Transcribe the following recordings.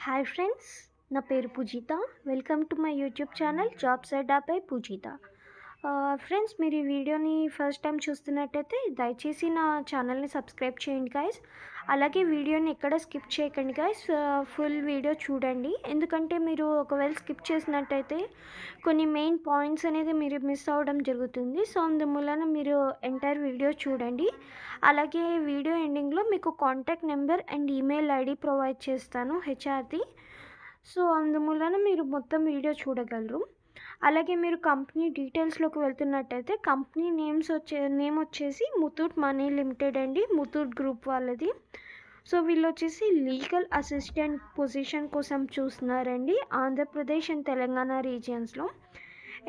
Hi friends, నా పేరు Poojitha. Welcome to my YouTube channel jobs Adda by Poojitha. Friends, మీరు ఈ వీడియోని ఫస్ట్ టైం చూస్తున్నట్టయితే దయచేసి నా ఛానల్ని సబ్స్క్రైబ్ చేయండి గైస్. అలాగే వీడియోని ఎక్కడ స్కిప్ చేయకండి గైస్, ఫుల్ వీడియో చూడండి. ఎందుకంటే మీరు ఒకవేళ స్కిప్ చేసినట్టయితే కొన్ని మెయిన్ పాయింట్స్ అనేది మీరు మిస్ అవ్వడం జరుగుతుంది. సో అందువలన మీరు ఎంటైర్ వీడియో చూడండి. అలాగే వీడియో ఎండింగ్లో మీకు contact number and email ID provide చేస్తాను హెచ్ఆర్ది. సో అందువలన మీరు మొత్తం వీడియో చూడగలరు. అలాగే మీరు కంపెనీ డీటెయిల్స్లోకి వెళ్తున్నట్టయితే కంపెనీ నేమ్ వచ్చేసి ముతూట్ మనీ లిమిటెడ్ అండి, ముతూట్ గ్రూప్ వాళ్ళది. సో వీళ్ళు వచ్చేసి లీగల్ అసిస్టెంట్ పొజిషన్ కోసం చూస్తున్నారండి, ఆంధ్రప్రదేశ్ అండ్ తెలంగాణ రీజియన్స్లో.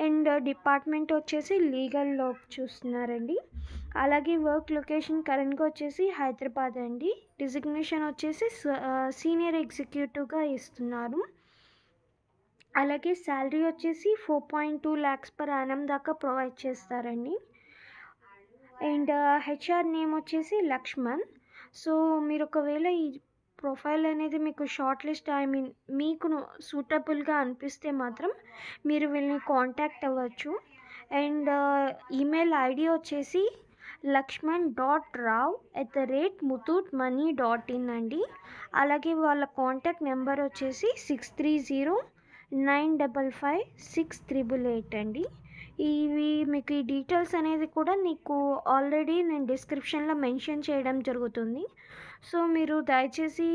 అండ్ డిపార్ట్మెంట్ వచ్చేసి లీగల్లో చూస్తున్నారండి. అలాగే వర్క్ లొకేషన్ కరెంట్గా వచ్చేసి హైదరాబాద్ అండి. డిజిగ్నేషన్ వచ్చేసి సీనియర్ ఎగ్జిక్యూటివ్గా ఇస్తున్నారు. అలాగే శాలరీ వచ్చేసి 4.2 lakhs per annum దాకా ప్రొవైడ్ చేస్తారండి. అండ్ హెచ్ఆర్ నేమ్ వచ్చేసి లక్ష్మణ్. సో మీరు ఒకవేళ ఈ ప్రొఫైల్ అనేది మీకు షార్ట్ లిస్ట్ మీకు సూటబుల్గా అనిపిస్తే మాత్రం మీరు వీళ్ళని కాంటాక్ట్ అవ్వచ్చు. అండ్ ఈమెయిల్ ఐడి వచ్చేసి lakshman.rao@muthootmoney.in అండి. అలాగే వాళ్ళ కాంటాక్ట్ నెంబర్ వచ్చేసి 6309555688 అండి. ఇవి మీకు ఈ డీటెయిల్స్ అనేది కూడా నీకు ఆల్రెడీ నేను డిస్క్రిప్షన్లో మెన్షన్ చేయడం జరుగుతుంది. సో మీరు దయచేసి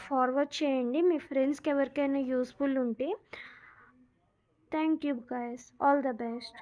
ఫార్వర్డ్ చేయండి మీ ఫ్రెండ్స్కి ఎవరికైనా యూస్ఫుల్ ఉంటే. Thank you guys, all the best.